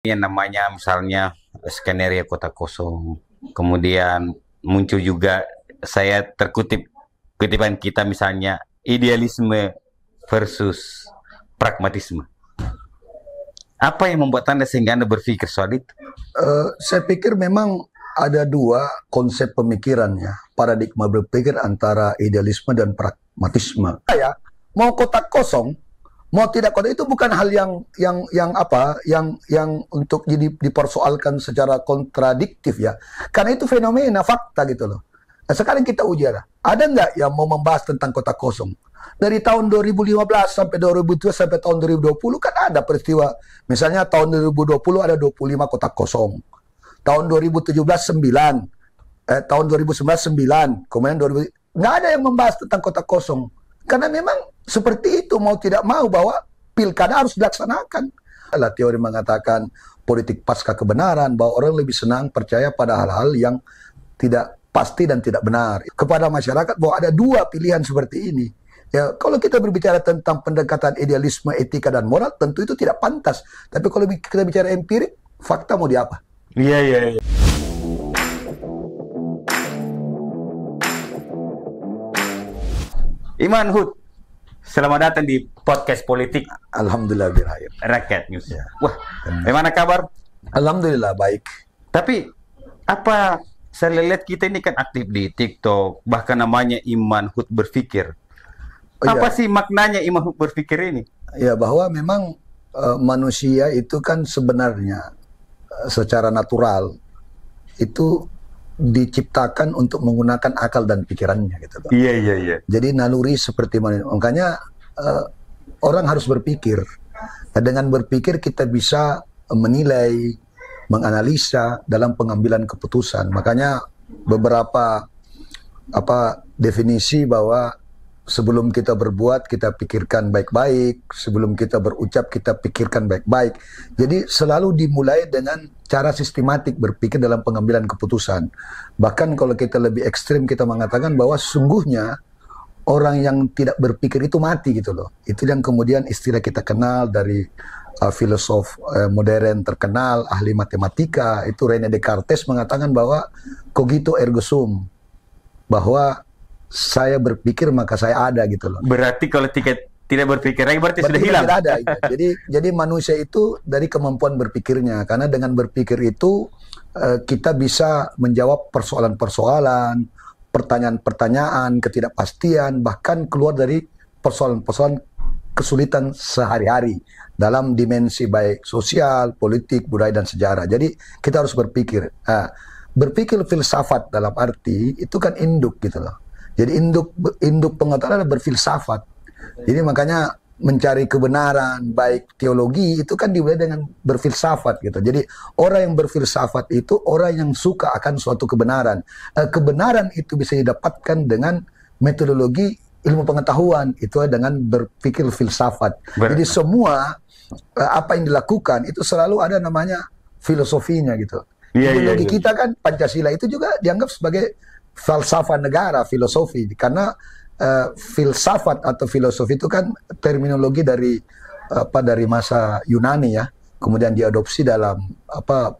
yang namanya misalnya skenario kota kosong. Kemudian muncul juga saya terkutip kutipan kita misalnya idealisme versus pragmatisme. Apa yang membuat Anda sehingga Anda berpikir soal itu? Saya pikir memang ada dua konsep pemikirannya, paradigma berpikir antara idealisme dan pragmatisme. Ya, mau kotak kosong, mau tidak kotak itu bukan hal yang untuk dipersoalkan secara kontradiktif ya. Karena itu fenomena fakta gitu loh. Nah, sekarang kita uji ada nggak yang mau membahas tentang kotak kosong? Dari tahun 2015 sampai 2002 sampai tahun 2020 kan ada peristiwa. Misalnya tahun 2020 ada 25 kotak kosong. Tahun 2017 9. Tahun 2019 9. Kemudian 2000 nggak ada yang membahas tentang kotak kosong. Karena memang seperti itu mau tidak mau bahwa pilkada harus dilaksanakan. Adalah teori mengatakan politik pasca kebenaran, bahwa orang lebih senang percaya pada hal-hal yang tidak pasti dan tidak benar. Kepada masyarakat bahwa ada dua pilihan seperti ini. Ya, kalau kita berbicara tentang pendekatan idealisme, etika, dan moral, tentu itu tidak pantas. Tapi kalau kita bicara empirik, fakta mau diapa? Iya, iya, iya. Iman Hud, selamat datang di podcast politik Alhamdulillah birakhir. Rakyat News. Ya. Wah, bagaimana kabar? Alhamdulillah baik. Tapi apa saya lihat kita ini kan aktif di TikTok, bahkan namanya Iman Hud berpikir. Apa sih maknanya Iman Hud berpikir ini? Ya, bahwa memang manusia itu kan sebenarnya secara natural itu diciptakan untuk menggunakan akal dan pikirannya gitu. Iya, iya, iya. Jadi naluri seperti mana? Makanya orang harus berpikir. Nah, dengan berpikir kita bisa menilai, menganalisa dalam pengambilan keputusan. Makanya beberapa definisi bahwa sebelum kita berbuat, kita pikirkan baik-baik. Sebelum kita berucap, kita pikirkan baik-baik. Jadi selalu dimulai dengan cara sistematik berpikir dalam pengambilan keputusan. Bahkan kalau kita lebih ekstrim, kita mengatakan bahwa sesungguhnya orang yang tidak berpikir itu mati gitu loh. Itu yang kemudian istilah kita kenal dari filosof modern terkenal, ahli matematika, itu René Descartes mengatakan bahwa cogito ergo sum. Bahwa saya berpikir maka saya ada gitu loh. Berarti kalau tidak berpikir lagi berarti sudah hilang. Tidak ada. Gitu. Jadi manusia itu dari kemampuan berpikirnya. Karena dengan berpikir itu kita bisa menjawab persoalan-persoalan, pertanyaan-pertanyaan, ketidakpastian, bahkan keluar dari persoalan-persoalan kesulitan sehari-hari dalam dimensi baik sosial, politik, budaya, dan sejarah. Jadi kita harus berpikir. Berpikir filsafat dalam arti itu kan induk gitu loh. Jadi induk pengetahuan adalah berfilsafat. Jadi makanya mencari kebenaran, baik teologi itu kan dimulai dengan berfilsafat gitu. Jadi orang yang berfilsafat itu orang yang suka akan suatu kebenaran. Kebenaran itu bisa didapatkan dengan metodologi ilmu pengetahuan, itu dengan berpikir filsafat. Jadi semua apa yang dilakukan itu selalu ada namanya filosofinya gitu. Ideologi kita kan Pancasila itu juga dianggap sebagai falsafah negara, filosofi, karena filsafat atau filosofi itu kan terminologi dari masa Yunani ya, kemudian diadopsi dalam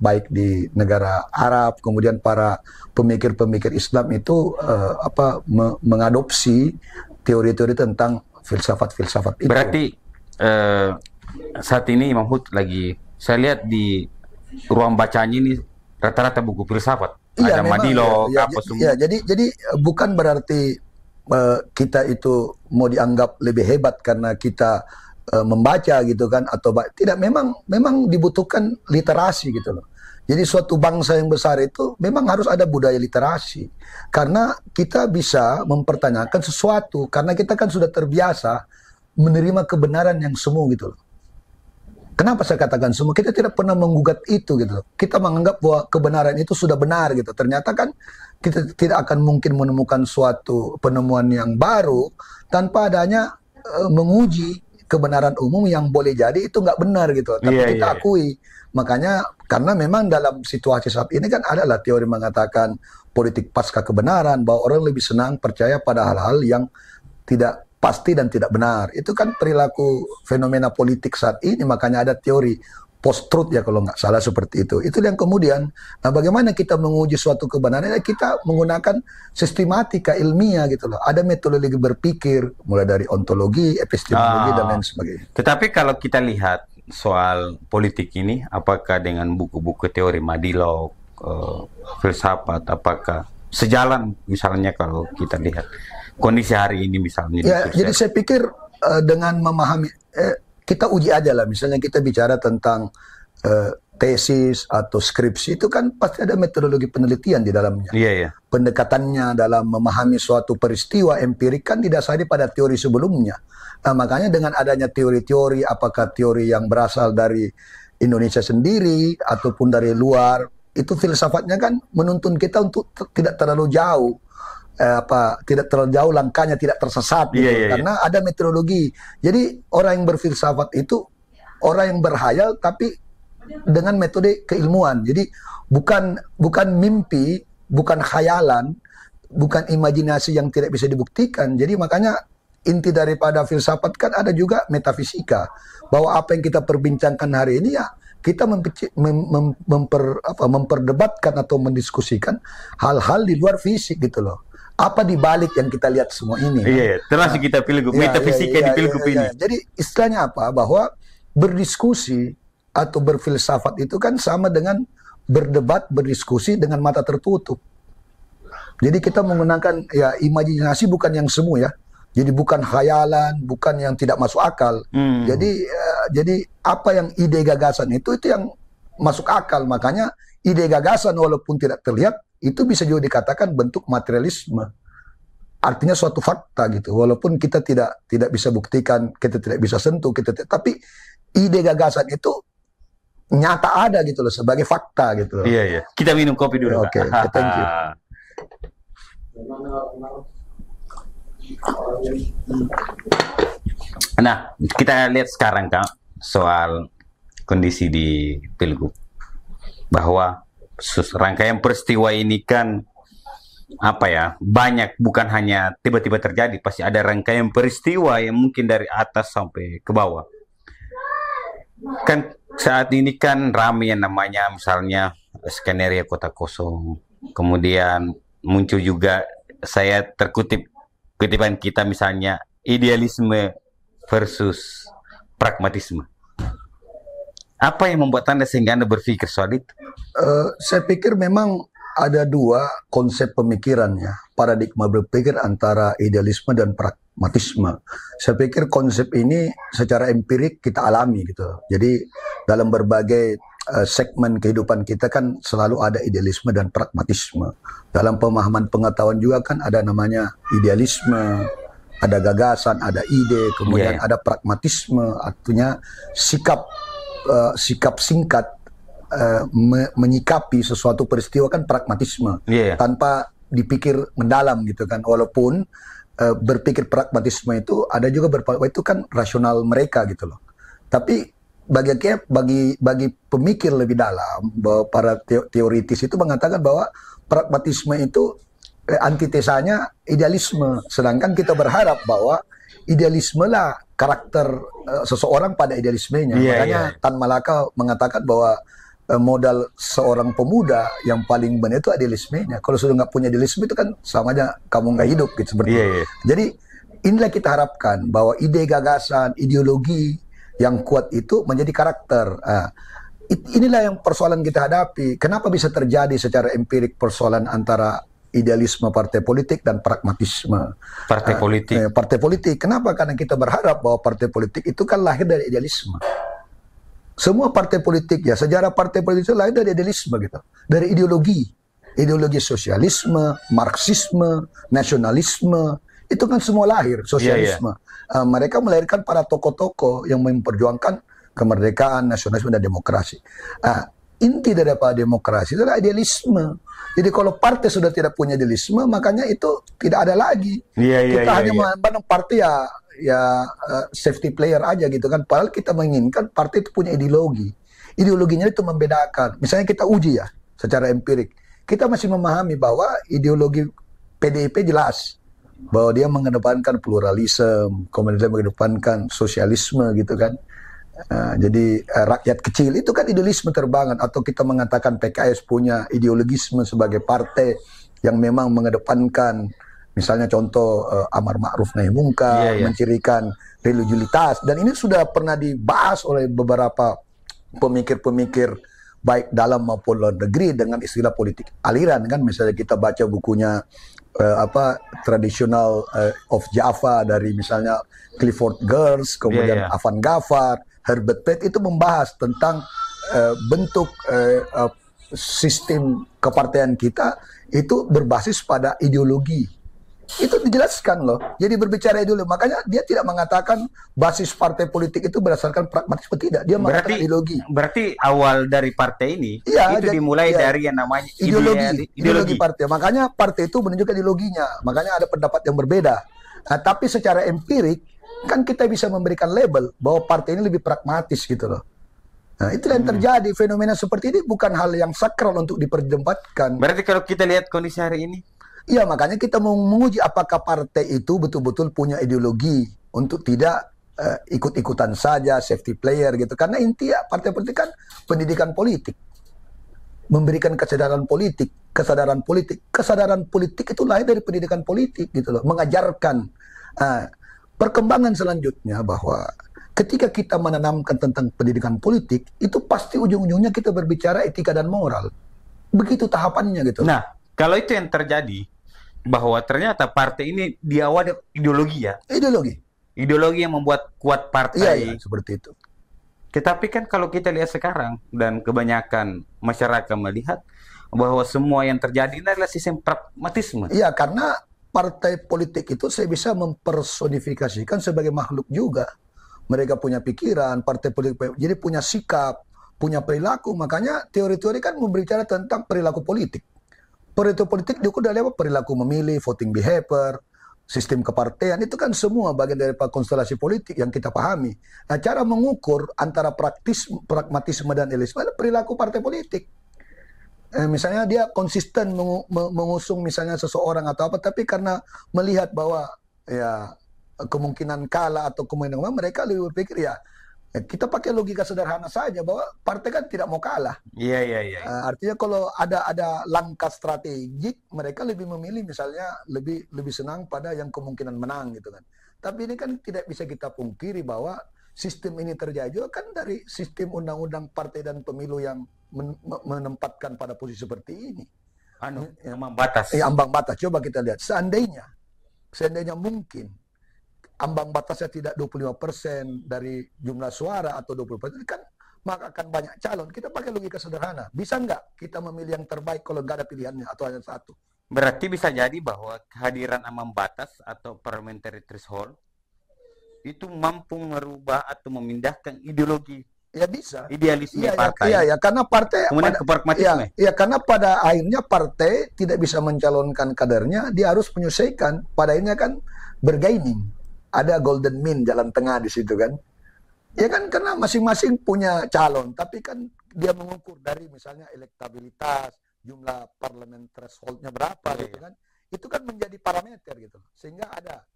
baik di negara Arab, kemudian para pemikir-pemikir Islam itu mengadopsi teori-teori tentang filsafat-filsafat itu. Berarti saat ini Imam Hud lagi saya lihat di ruang bacanya ini rata-rata buku filsafat. Iya, ada Madilo, ya, jadi bukan berarti kita itu mau dianggap lebih hebat karena kita membaca gitu kan, atau tidak, memang dibutuhkan literasi gitu loh. Jadi suatu bangsa yang besar itu memang harus ada budaya literasi, karena kita bisa mempertanyakan sesuatu, karena kita kan sudah terbiasa menerima kebenaran yang semu gitu loh. Kenapa saya katakan semua? Kita tidak pernah menggugat itu gitu. Kita menganggap bahwa kebenaran itu sudah benar gitu. Ternyata kan kita tidak akan mungkin menemukan suatu penemuan yang baru tanpa adanya menguji kebenaran umum yang boleh jadi itu nggak benar gitu. Tapi kita akui. Makanya karena memang dalam situasi saat ini kan adalah teori mengatakan politik pasca kebenaran, bahwa orang lebih senang percaya pada hal-hal yang tidak pasti dan tidak benar. Itu kan perilaku fenomena politik saat ini, makanya ada teori post-truth ya kalau nggak salah seperti itu. Itu yang kemudian, nah bagaimana kita menguji suatu kebenaran? Kita menggunakan sistematika ilmiah gitu loh. Ada metodologi berpikir, mulai dari ontologi, epistemologi, dan lain sebagainya. Tetapi kalau kita lihat soal politik ini, apakah dengan buku-buku teori Madilog, filsafat, apakah sejalan misalnya kalau kita lihat kondisi hari ini misalnya? Ya, jadi saya pikir dengan memahami, kita uji aja lah, misalnya kita bicara tentang tesis atau skripsi, itu kan pasti ada metodologi penelitian di dalamnya. Iya. Pendekatannya dalam memahami suatu peristiwa empirik kan didasari pada teori sebelumnya. Nah, makanya dengan adanya teori-teori, apakah teori yang berasal dari Indonesia sendiri ataupun dari luar, itu filsafatnya kan menuntun kita untuk tidak terlalu jauh. Tidak terlalu jauh langkahnya, tidak tersesat gitu. Karena ada metodologi. Jadi orang yang berfilsafat itu orang yang berhayal tapi dengan metode keilmuan. Jadi bukan mimpi, bukan khayalan, bukan imajinasi yang tidak bisa dibuktikan. Jadi makanya inti daripada filsafat kan ada juga metafisika. Bahwa apa yang kita perbincangkan hari ini ya kita memperdebatkan atau mendiskusikan hal-hal di luar fisik gitu loh. Apa di balik yang kita lihat semua ini? Iya, termasuk kita pilgub, metafisika di pilgub ini. Jadi istilahnya apa? Bahwa berdiskusi atau berfilsafat itu kan sama dengan berdebat, berdiskusi dengan mata tertutup. Jadi kita menggunakan ya imajinasi bukan yang semu ya. Jadi bukan khayalan, bukan yang tidak masuk akal. Jadi apa yang ide gagasan itu yang masuk akal. Makanya ide gagasan walaupun tidak terlihat itu bisa juga dikatakan bentuk materialisme. Artinya suatu fakta gitu. Walaupun kita tidak bisa buktikan, kita tidak bisa sentuh, tapi ide gagasan itu nyata ada gitu loh sebagai fakta gitu loh. Iya. Kita minum kopi dulu. Oke, thank you. Nah, kita lihat sekarang Kak soal kondisi di Pilgub, bahwa rangkaian peristiwa ini kan banyak, bukan hanya tiba-tiba terjadi, pasti ada rangkaian peristiwa yang mungkin dari atas sampai ke bawah. Kan saat ini kan ramai yang namanya misalnya skenario kota kosong, kemudian muncul juga, saya terkutip kutipan kita misalnya, idealisme versus pragmatisme. Apa yang membuat Anda sehingga Anda berpikir soal itu? Saya pikir memang ada dua konsep pemikirannya, paradigma berpikir antara idealisme dan pragmatisme. Saya pikir konsep ini secara empirik kita alami gitu. Jadi dalam berbagai segmen kehidupan kita kan selalu ada idealisme dan pragmatisme. Dalam pemahaman pengetahuan juga kan ada namanya idealisme, ada gagasan, ada ide, kemudian ada pragmatisme, artinya sikap singkat menyikapi sesuatu peristiwa kan pragmatisme, tanpa dipikir mendalam gitu kan. Walaupun berpikir pragmatisme itu ada juga itu kan rasional mereka gitu loh. Tapi bagi pemikir lebih dalam, bahwa para teoritis itu mengatakan bahwa pragmatisme itu antitesanya idealisme. Sedangkan kita berharap bahwa idealisme lah karakter seseorang pada idealismenya. Makanya Tan Malaka mengatakan bahwa modal seorang pemuda yang paling benar itu idealismenya. Kalau sudah nggak punya idealisme itu kan sama aja kamu nggak hidup gitu seperti itu. Jadi inilah kita harapkan bahwa ide gagasan, ideologi yang kuat itu menjadi karakter. Inilah yang persoalan kita hadapi. Kenapa bisa terjadi secara empirik persoalan antara idealisme partai politik dan pragmatisme partai politik? Partai politik. Kenapa? Karena kita berharap bahwa partai politik itu kan lahir dari idealisme. Semua partai politik ya, sejarah partai politik itu lahir dari idealisme gitu, dari ideologi sosialisme, marxisme, nasionalisme. Itu kan semua lahir, sosialisme. Mereka melahirkan para tokoh-tokoh yang memperjuangkan kemerdekaan, nasionalisme, dan demokrasi. Inti daripada demokrasi itu adalah idealisme. Jadi kalau partai sudah tidak punya idealisme, makanya itu tidak ada lagi. Kita hanya memandang partai ya safety player aja gitu kan. Padahal kita menginginkan partai itu punya ideologi. Ideologinya itu membedakan. Misalnya kita uji ya, secara empirik. Kita masih memahami bahwa ideologi PDIP jelas, bahwa dia mengedepankan pluralisme, kemudian dia mengedepankan sosialisme gitu kan. Jadi rakyat kecil itu kan idealisme terbangun, atau kita mengatakan PKS punya ideologisme sebagai partai yang memang mengedepankan misalnya contoh amar ma'ruf nahi mungkar, mencirikan religiulitas, dan ini sudah pernah dibahas oleh beberapa pemikir-pemikir baik dalam maupun luar negeri dengan istilah politik aliran kan. Misalnya kita baca bukunya tradisional of Java dari misalnya Clifford Geertz, kemudian Afan Ghaffar, Herbert Pate, itu membahas tentang bentuk sistem kepartaian kita itu berbasis pada ideologi. Itu dijelaskan loh. Jadi berbicara ideologi, makanya dia tidak mengatakan basis partai politik itu berdasarkan pragmatisme, tidak. Dia mengatakan ideologi. Berarti awal dari partai ini itu dimulai dari yang namanya ideologi partai. Makanya partai itu menunjukkan ideologinya. Makanya ada pendapat yang berbeda. Nah, tapi secara empirik kan kita bisa memberikan label bahwa partai ini lebih pragmatis gitu loh. Nah, itulah yang terjadi. Fenomena seperti ini bukan hal yang sakral untuk diperdebatkan. Berarti kalau kita lihat kondisi hari ini, iya, makanya kita mau menguji apakah partai itu betul-betul punya ideologi untuk tidak ikut-ikutan saja, safety player gitu. Karena intinya partai politik kan pendidikan politik, memberikan kesadaran politik. Kesadaran politik itu lahir dari pendidikan politik gitu loh, mengajarkan. Perkembangan selanjutnya bahwa ketika kita menanamkan tentang pendidikan politik, itu pasti ujung-ujungnya kita berbicara etika dan moral. Begitu tahapannya gitu. Nah, kalau itu yang terjadi, bahwa ternyata partai ini diawali ideologi ya. Ideologi yang membuat kuat partai. Iya, seperti itu. Tetapi kan kalau kita lihat sekarang, dan kebanyakan masyarakat melihat bahwa semua yang terjadi ini adalah sistem pragmatisme. Iya, karena partai politik itu saya bisa mempersonifikasikan sebagai makhluk juga. Mereka punya pikiran, partai politik, jadi punya sikap, punya perilaku. Makanya teori-teori kan berbicara tentang perilaku politik. Perilaku politik diukur dari apa? Perilaku memilih, voting behavior, sistem kepartean, itu kan semua bagian dari konstelasi politik yang kita pahami. Nah, cara mengukur antara pragmatisme dan idealisme adalah perilaku partai politik. Misalnya dia konsisten mengusung misalnya seseorang atau apa, tapi karena melihat bahwa ya kemungkinan kalah atau kemungkinan mereka lebih berpikir ya kita pakai logika sederhana saja bahwa partai kan tidak mau kalah. Iya. Artinya kalau ada langkah strategik, mereka lebih memilih misalnya lebih senang pada yang kemungkinan menang gitu kan. Tapi ini kan tidak bisa kita pungkiri bahwa sistem ini terjadi juga kan dari sistem undang-undang partai dan pemilu yang menempatkan pada posisi seperti ini. Ambang batas. Ambang batas. Coba kita lihat. Seandainya mungkin ambang batasnya tidak 25% dari jumlah suara atau 20%, kan maka akan banyak calon. Kita pakai logika sederhana. Bisa nggak kita memilih yang terbaik kalau nggak ada pilihannya atau hanya satu? Berarti bisa jadi bahwa kehadiran ambang batas atau parliamentary threshold itu mampu merubah atau memindahkan ideologi. Ya bisa. Idealisme partai. Iya, karena partai kemudian ke pragmatisme. Iya, karena pada akhirnya partai tidak bisa mencalonkan kadernya, dia harus menyelesaikan. Pada akhirnya kan bergaining. Ada golden mean, jalan tengah di situ kan. Ya kan, karena masing-masing punya calon, tapi kan dia mengukur dari misalnya elektabilitas, jumlah parlemen thresholdnya berapa gitu kan. Itu kan menjadi parameter gitu. Sehingga ada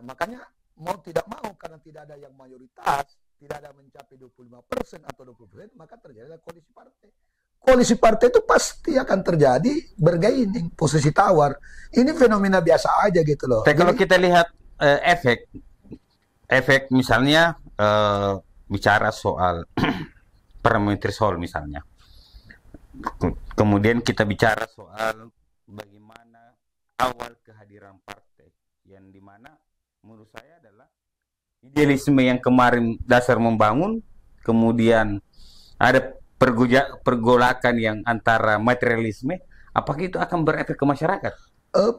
makanya mau tidak mau karena tidak ada yang mayoritas, tidak ada mencapai 25% atau 20%, maka terjadilah koalisi partai. Koalisi partai itu pasti akan terjadi bergaining, posisi tawar. Ini fenomena biasa aja gitu loh. Tapi kalau kita lihat efek misalnya bicara soal parliamentary threshold misalnya. Kemudian kita bicara soal bagaimana awal kehadiran partai yang dimana menurut saya adalah idealisme yang kemarin dasar membangun, kemudian ada pergolakan yang antara materialisme, apakah itu akan berefek ke masyarakat?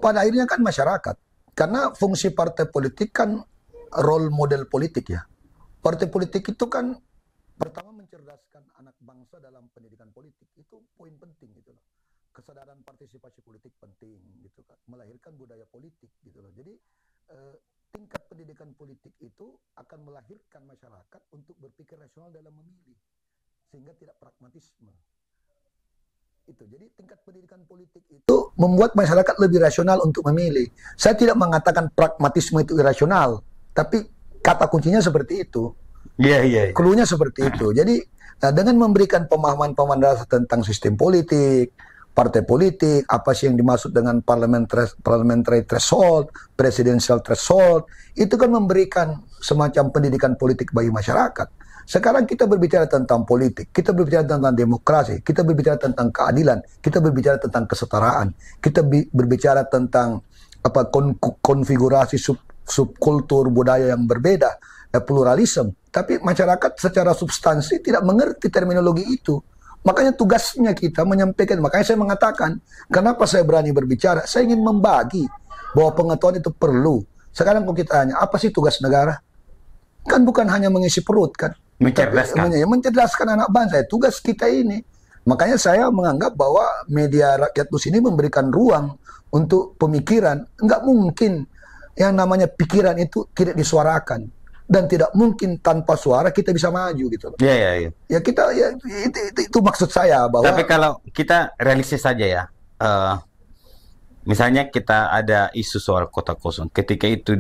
Pada akhirnya kan masyarakat. Karena fungsi partai politik kan role model politik ya. Partai politik itu kan pertama mencerdaskan anak bangsa dalam pendidikan politik. Itu poin penting gitu loh. Kesadaran partisipasi politik penting gitu kan. Melahirkan budaya politik gitu loh. Jadi tingkat pendidikan politik itu akan melahirkan masyarakat untuk berpikir rasional dalam memilih, sehingga tidak pragmatisme. Itu. Jadi tingkat pendidikan politik itu membuat masyarakat lebih rasional untuk memilih. Saya tidak mengatakan pragmatisme itu irasional, tapi kata kuncinya seperti itu. Iya, iya, iya. Cluenya seperti itu. Jadi dengan memberikan pemahaman-pemahaman dasar tentang sistem politik, partai politik, apa sih yang dimaksud dengan parliamentary threshold, presidential threshold, itu kan memberikan semacam pendidikan politik bagi masyarakat. Sekarang kita berbicara tentang politik, kita berbicara tentang demokrasi, kita berbicara tentang keadilan, kita berbicara tentang kesetaraan, kita berbicara tentang konfigurasi subkultur budaya yang berbeda, pluralisme. Tapi masyarakat secara substansi tidak mengerti terminologi itu. Makanya tugasnya kita menyampaikan. Makanya saya mengatakan, kenapa saya berani berbicara? Saya ingin membagi bahwa pengetahuan itu perlu. Sekarang kalau kita tanya, apa sih tugas negara? Kan bukan hanya mengisi perut kan. Mencerdaskan. Mencerdaskan anak bangsa. Tugas kita ini. Makanya saya menganggap bahwa media Rakyat Plus ini memberikan ruang untuk pemikiran. Enggak mungkin yang namanya pikiran itu tidak disuarakan. Dan tidak mungkin tanpa suara kita bisa maju gitu loh. Iya, iya, iya. Ya kita ya itu maksud saya bahwa. Tapi kalau kita realistis saja ya, misalnya kita ada isu soal kota kosong, ketika itu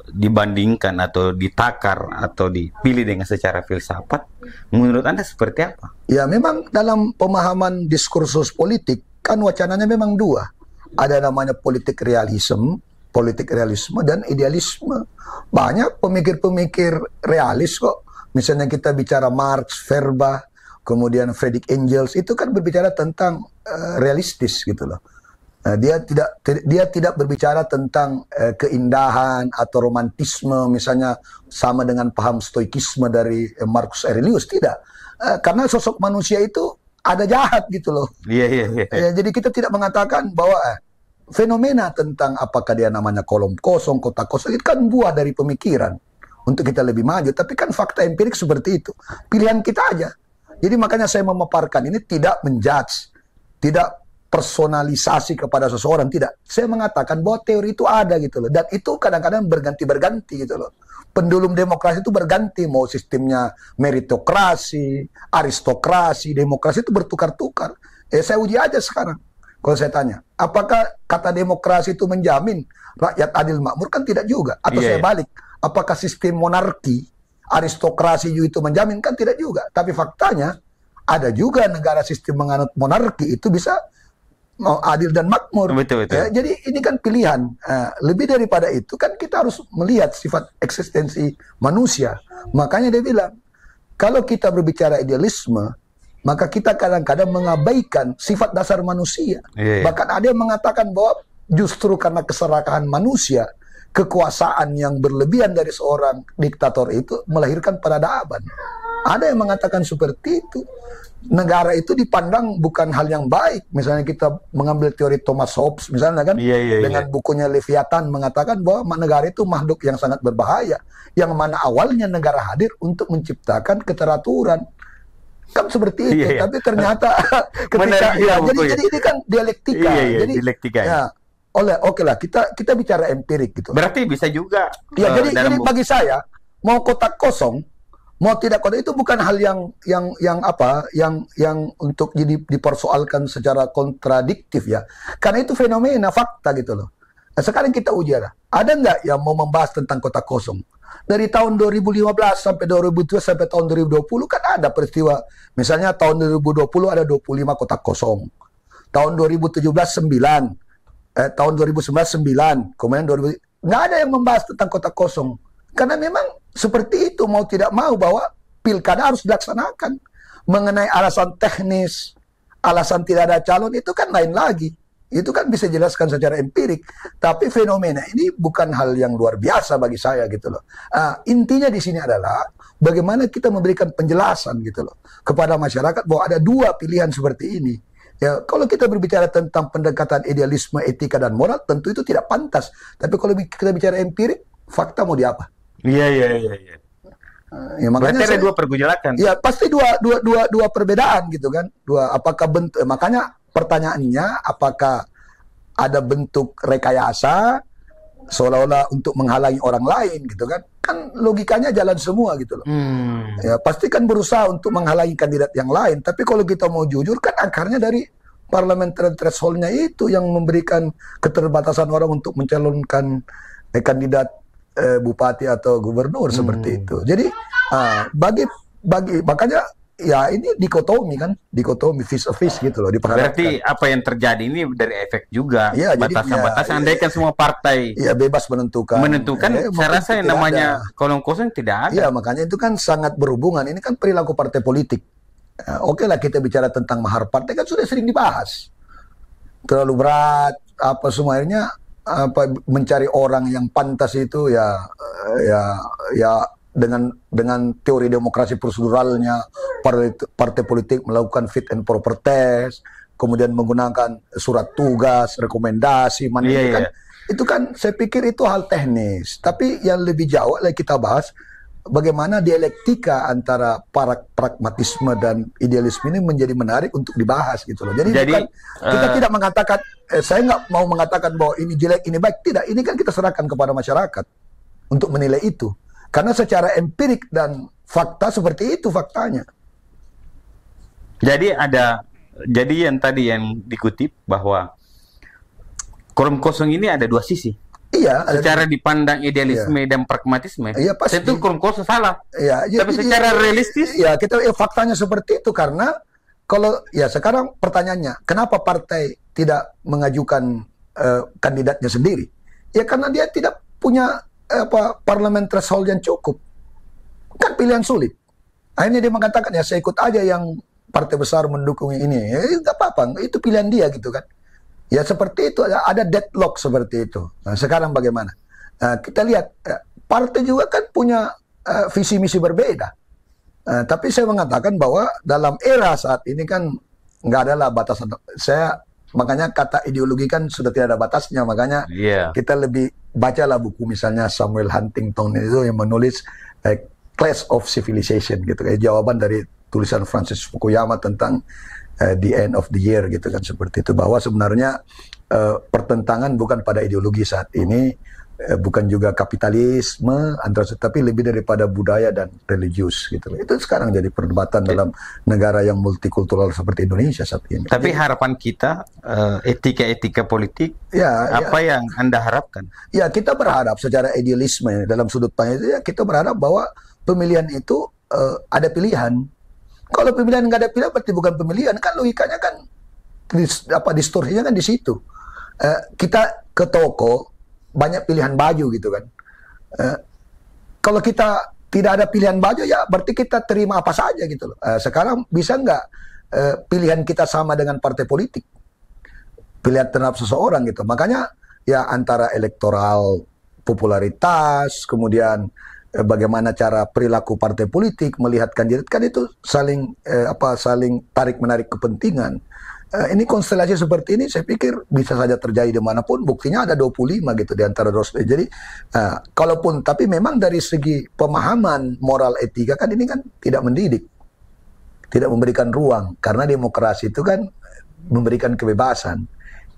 dibandingkan atau ditakar atau dipilih dengan secara filsafat, menurut Anda seperti apa? Ya memang dalam pemahaman diskursus politik kan wacananya memang dua. Ada namanya politik realisme dan idealisme. Banyak pemikir-pemikir realis kok. Misalnya kita bicara Marx, Verba, kemudian Friedrich Engels, itu kan berbicara tentang realistis gitu loh. Dia tidak berbicara tentang keindahan atau romantisme, misalnya sama dengan paham stoikisme dari Marcus Aurelius, tidak. Karena sosok manusia itu ada jahat gitu loh. Iya. Jadi kita tidak mengatakan bahwa fenomena tentang apakah dia namanya kolom kosong, kota kosong, itu kan buah dari pemikiran untuk kita lebih maju. Tapi kan fakta empirik seperti itu. Pilihan kita aja. Jadi makanya saya memaparkan ini tidak menjudge, tidak personalisasi kepada seseorang, tidak. Saya mengatakan bahwa teori itu ada gitu loh. Dan itu kadang-kadang berganti-berganti gitu loh. Pendulum demokrasi itu berganti, mau sistemnya meritokrasi, aristokrasi, demokrasi itu bertukar-tukar. Saya uji aja sekarang. Kalau saya tanya, apakah kata demokrasi itu menjamin rakyat adil makmur? Kan tidak juga. Atau saya balik, apakah sistem monarki, aristokrasi itu menjamin? Kan tidak juga. Tapi faktanya, ada juga negara sistem menganut monarki itu bisa mau adil dan makmur. Betul. Ya, jadi ini kan pilihan. Lebih daripada itu kan kita harus melihat sifat eksistensi manusia. Makanya dia bilang, kalau kita berbicara idealisme, maka kita kadang-kadang mengabaikan sifat dasar manusia. Bahkan ada yang mengatakan bahwa justru karena keserakahan manusia, kekuasaan yang berlebihan dari seorang diktator itu melahirkan peradaban. Ada yang mengatakan seperti itu. Negara itu dipandang bukan hal yang baik. Misalnya kita mengambil teori Thomas Hobbes, misalnya kan, dengan bukunya Leviathan mengatakan bahwa negara itu makhluk yang sangat berbahaya. Yang mana awalnya negara hadir untuk menciptakan keteraturan. Kan seperti itu, tapi ternyata ketika jadi ini kan dialektika. Jadi dialektika. Ya, oke lah kita bicara empirik gitu. Berarti bisa juga. Ya, jadi bagi saya mau kotak kosong, mau tidak kotak itu bukan hal yang untuk dipersoalkan secara kontradiktif ya. Karena itu fenomena fakta gitu loh. Nah, sekarang kita uji ada nggak yang mau membahas tentang kotak kosong? Dari tahun 2015 sampai 2017 sampai tahun 2020 kan ada peristiwa. Misalnya tahun 2020 ada 25 kotak kosong. Tahun 2017 9. Tahun 2019 9. Kemudian 2000 nggak ada yang membahas tentang kotak kosong. Karena memang seperti itu, mau tidak mau bahwa pilkada harus dilaksanakan. Mengenai alasan teknis, alasan tidak ada calon itu kan lain lagi. Itu kan bisa jelaskan secara empirik. Tapi fenomena ini bukan hal yang luar biasa bagi saya gitu loh. Intinya di sini adalah bagaimana kita memberikan penjelasan gitu loh kepada masyarakat bahwa ada dua pilihan seperti ini. Ya, kalau kita berbicara tentang pendekatan idealisme, etika dan moral, tentu itu tidak pantas. Tapi kalau kita bicara empirik, fakta mau diapa? Iya. Ya, makanya berarti ada dua pergolakan. Ya, pasti dua perbedaan gitu kan. Apakah bentuk, makanya pertanyaannya apakah ada bentuk rekayasa seolah-olah untuk menghalangi orang lain gitu kan? Kan logikanya jalan semua gitu loh. Ya, pasti kan berusaha untuk menghalangi kandidat yang lain. Tapi kalau kita mau jujur kan akarnya dari parliamentary threshold-nya itu yang memberikan keterbatasan orang untuk mencalonkan kandidat bupati atau gubernur seperti itu. Jadi bagi makanya ya ini dikotomi kan, dikotomi face to face gitu loh, diperhadapkan. Berarti apa yang terjadi ini dari efek juga, Ya, jadi, batasan-batasan. Andai kan semua partai ya bebas menentukan. saya rasa yang namanya kolong kosong tidak ada. Iya, makanya itu kan sangat berhubungan. Ini kan perilaku partai politik. Oke lah kita bicara tentang mahar partai kan sudah sering dibahas. Terlalu berat, apa semuanya, apa mencari orang yang pantas itu ya dengan teori demokrasi proseduralnya, partai politik melakukan fit and proper test, kemudian menggunakan surat tugas, rekomendasi, kan. Itu kan saya pikir itu hal teknis. Tapi yang lebih jauh lagi kita bahas bagaimana dialektika antara pragmatisme dan idealisme ini menjadi menarik untuk dibahas gitu loh. Jadi bukan, kita tidak mengatakan, saya nggak mau mengatakan bahwa ini jelek, ini baik. Tidak, ini kan kita serahkan kepada masyarakat untuk menilai itu. Karena secara empirik dan fakta seperti itu faktanya. Jadi yang tadi yang dikutip bahwa kolom kosong ini ada dua sisi. Iya. Secara dipandang idealisme dan pragmatisme, pasti. tentu kolom kosong salah. Tapi secara realistis, faktanya seperti itu karena kalau sekarang pertanyaannya, kenapa partai tidak mengajukan kandidatnya sendiri? Ya karena dia tidak punya parlemen threshold yang cukup. Kan pilihan sulit. Akhirnya dia mengatakan ya saya ikut aja yang partai besar mendukung ini. Nggak apa-apa, itu pilihan dia gitu kan. Ya seperti itu, ada deadlock seperti itu. Nah, sekarang bagaimana? Kita lihat, partai juga kan punya visi misi berbeda. Tapi saya mengatakan bahwa dalam era saat ini kan nggak ada lah batasan. Makanya kata ideologi kan sudah tidak ada batasnya. Makanya kita lebih bacalah buku misalnya Samuel Huntington itu yang menulis Clash of Civilization gitu. Jawaban dari tulisan Francis Fukuyama tentang The End of the Year gitu kan, seperti itu, bahwa sebenarnya pertentangan bukan pada ideologi saat ini, bukan juga kapitalisme tapi lebih daripada budaya dan religius gitu. Itu sekarang jadi perdebatan dalam negara yang multikultural seperti Indonesia saat ini. Tapi harapan kita etika politik apa yang Anda harapkan? Ya, kita berharap secara idealisme dalam sudut pandang itu kita berharap bahwa pemilihan itu ada pilihan. Kalau pemilihan nggak ada pilihan berarti bukan pemilihan, kan logikanya kan distorsinya kan di situ. Kita ke toko banyak pilihan baju gitu kan. Kalau kita tidak ada pilihan baju ya berarti kita terima apa saja gitu loh. Sekarang bisa nggak pilihan kita sama dengan partai politik? Pilihan terhadap seseorang gitu. Makanya ya antara elektoral, popularitas, kemudian bagaimana cara perilaku partai politik melihat kandidat, kan itu saling tarik menarik kepentingan. Ini konstelasi seperti ini saya pikir bisa saja terjadi dimanapun. Buktinya ada 25 gitu di antara Roosevelt. Jadi kalaupun, tapi memang dari segi pemahaman moral etika kan ini kan tidak mendidik, tidak memberikan ruang, karena demokrasi itu kan memberikan kebebasan.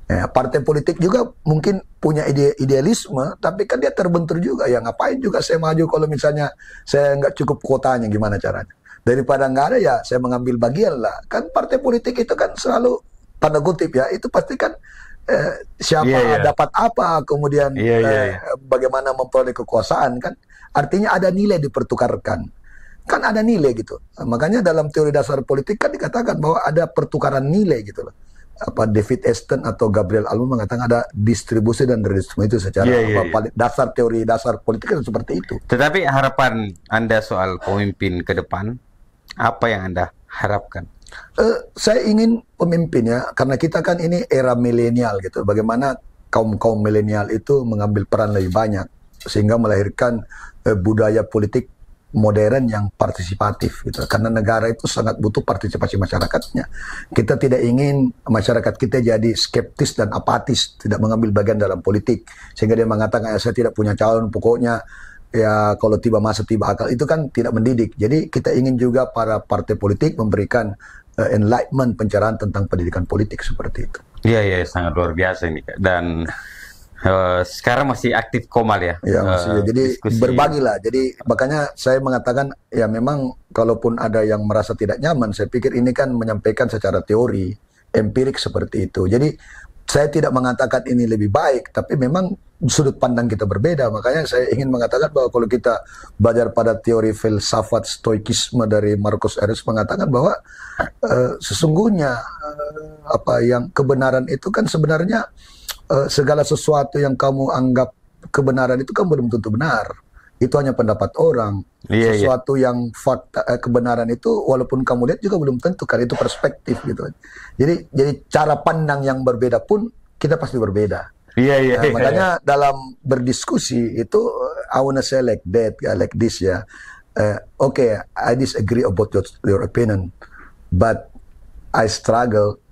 Partai politik juga mungkin punya idealisme, tapi kan dia terbentur juga. Ya ngapain juga saya maju kalau misalnya saya nggak cukup kuotanya, gimana caranya? Daripada nggak ada ya saya mengambil bagian lah. Kan partai politik itu kan selalu tanda kutip ya, itu pasti kan siapa dapat apa, kemudian bagaimana memperoleh kekuasaan kan. Artinya ada nilai dipertukarkan. Kan ada nilai gitu. Makanya dalam teori dasar politik kan dikatakan bahwa ada pertukaran nilai gitu loh. David Easton atau Gabriel Allman mengatakan ada distribusi dan redistribusi itu secara dasar teori dasar politik kan seperti itu. Tetapi harapan Anda soal pemimpin ke depan, apa yang Anda harapkan? Saya ingin pemimpin ya, karena kita kan ini era milenial gitu. Bagaimana kaum milenial itu mengambil peran lebih banyak sehingga melahirkan budaya politik modern yang partisipatif gitu. Karena negara itu sangat butuh partisipasi masyarakatnya. Kita tidak ingin masyarakat kita jadi skeptis dan apatis, tidak mengambil bagian dalam politik, sehingga dia mengatakan saya tidak punya calon, pokoknya ya kalau tiba masa tiba akal. Itu kan tidak mendidik. Jadi kita ingin juga para partai politik memberikan enlightenment, pencerahan tentang pendidikan politik seperti itu. Iya, sangat luar biasa ini Kak. Dan sekarang masih aktif Komal ya? Ya, jadi berbagilah. Jadi makanya saya mengatakan ya memang kalaupun ada yang merasa tidak nyaman, saya pikir ini kan menyampaikan secara teori, empirik seperti itu. Jadi saya tidak mengatakan ini lebih baik, tapi memang sudut pandang kita berbeda. Makanya saya ingin mengatakan bahwa kalau kita belajar pada teori filsafat stoikisme dari Marcus Aurelius mengatakan bahwa sesungguhnya apa yang kebenaran itu kan sebenarnya segala sesuatu yang kamu anggap kebenaran itu kan belum tentu benar. Itu hanya pendapat orang. Sesuatu yang fakta kebenaran itu walaupun kamu lihat juga belum tentu, kan itu perspektif gitu. Jadi cara pandang yang berbeda pun kita pasti berbeda. Makanya dalam berdiskusi itu I wanna say like that, like this ya. Okay, I disagree about your opinion, but I struggle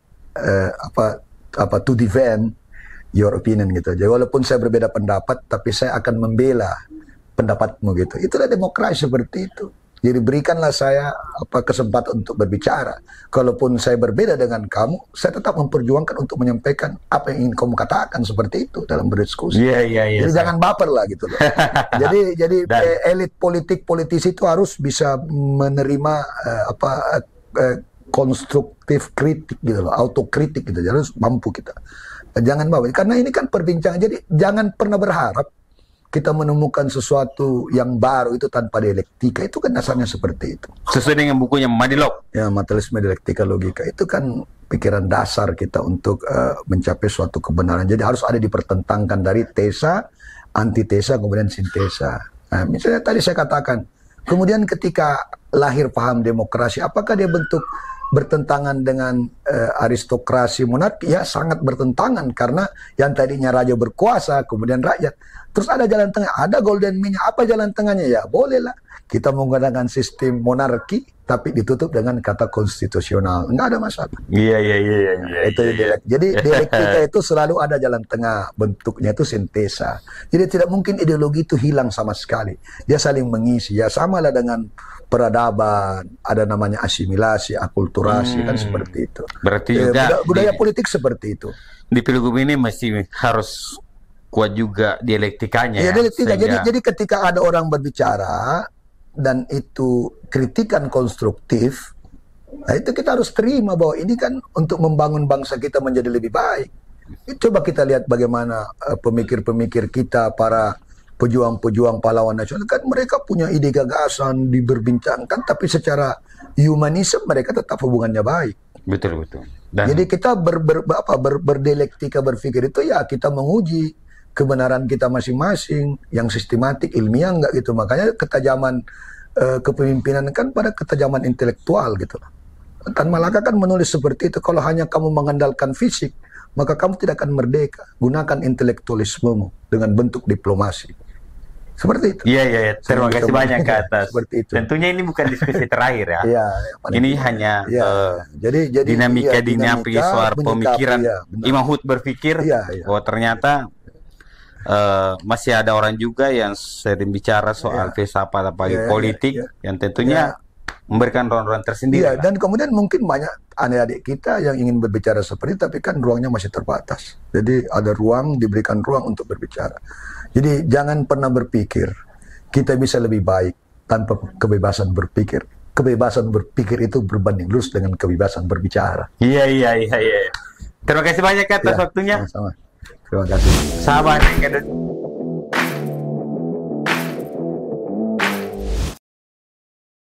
to defend your opinion gitu. Jadi walaupun saya berbeda pendapat, tapi saya akan membela pendapatmu gitu. Itulah demokrasi seperti itu. Jadi berikanlah saya kesempatan untuk berbicara. Kalaupun saya berbeda dengan kamu, saya tetap memperjuangkan untuk menyampaikan apa yang ingin kamu katakan, seperti itu dalam berdiskusi. Jadi jangan baper lah gitu loh. jadi elit politisi itu harus bisa menerima konstruktif kritik gitu loh, autokritik gitu. Harus mampu kita. Jangan baper, karena ini kan perbincangan. Jadi jangan pernah berharap kita menemukan sesuatu yang baru itu tanpa dialektika. Itu kan dasarnya seperti itu. Sesuai dengan bukunya Madilog. Ya, materialisme, dialektika, logika. Itu kan pikiran dasar kita untuk mencapai suatu kebenaran. Jadi harus ada dipertentangkan dari tesa, antitesa, kemudian sintesa. Nah, misalnya tadi saya katakan, kemudian ketika lahir paham demokrasi, apakah dia bentuk bertentangan dengan aristokrasi monarki? Ya, sangat bertentangan, karena yang tadinya raja berkuasa, kemudian rakyat. Terus ada jalan tengah, ada golden mean. Apa jalan tengahnya? Ya bolehlah kita menggunakan sistem monarki, tapi ditutup dengan kata konstitusional. Nggak ada masalah. Jadi dialektika itu selalu ada jalan tengah, bentuknya itu sintesa. Jadi tidak mungkin ideologi itu hilang sama sekali. Dia saling mengisi. Ya samalah dengan peradaban, ada namanya asimilasi, akulturasi, kan seperti itu. Berarti juga budaya politik seperti itu. Di Pilgub ini masih harus kuat juga dialektikanya. Ya, dialektika. Jadi ketika ada orang berbicara dan itu kritikan konstruktif, nah itu kita harus terima bahwa ini kan untuk membangun bangsa kita menjadi lebih baik. Coba kita lihat bagaimana pemikir-pemikir kita, para pejuang-pejuang pahlawan nasional, kan mereka punya ide gagasan diberbincangkan, tapi secara humanisme mereka tetap hubungannya baik. Betul. Jadi kita berdialektika, berpikir itu ya kita menguji kebenaran kita masing-masing yang sistematik, ilmiah enggak gitu. Makanya ketajaman kepemimpinan kan pada ketajaman intelektual gitu. Tan Malaka kan menulis seperti itu, kalau hanya kamu mengandalkan fisik, maka kamu tidak akan merdeka. Gunakan intelektualismemu dengan bentuk diplomasi. Seperti itu. Iya. Terima kasih banyak ke atas. Seperti itu. Tentunya ini bukan diskusi terakhir ya. Ini hanya jadi dinamika suara pemikiran. Imam Hud berpikir bahwa ternyata masih ada orang juga yang sering bicara soal filsafat apalagi politik yang tentunya memberikan ruang-ruang tersendiri. Dan kemudian mungkin banyak adik-adik kita yang ingin berbicara seperti itu, tapi kan ruangnya masih terbatas. Jadi ada ruang, diberikan ruang untuk berbicara. Jadi jangan pernah berpikir kita bisa lebih baik tanpa kebebasan berpikir. Kebebasan berpikir itu berbanding lurus dengan kebebasan berbicara. Iya. Terima kasih banyak atas waktunya. Sama-sama. Terima kasih. Sahabat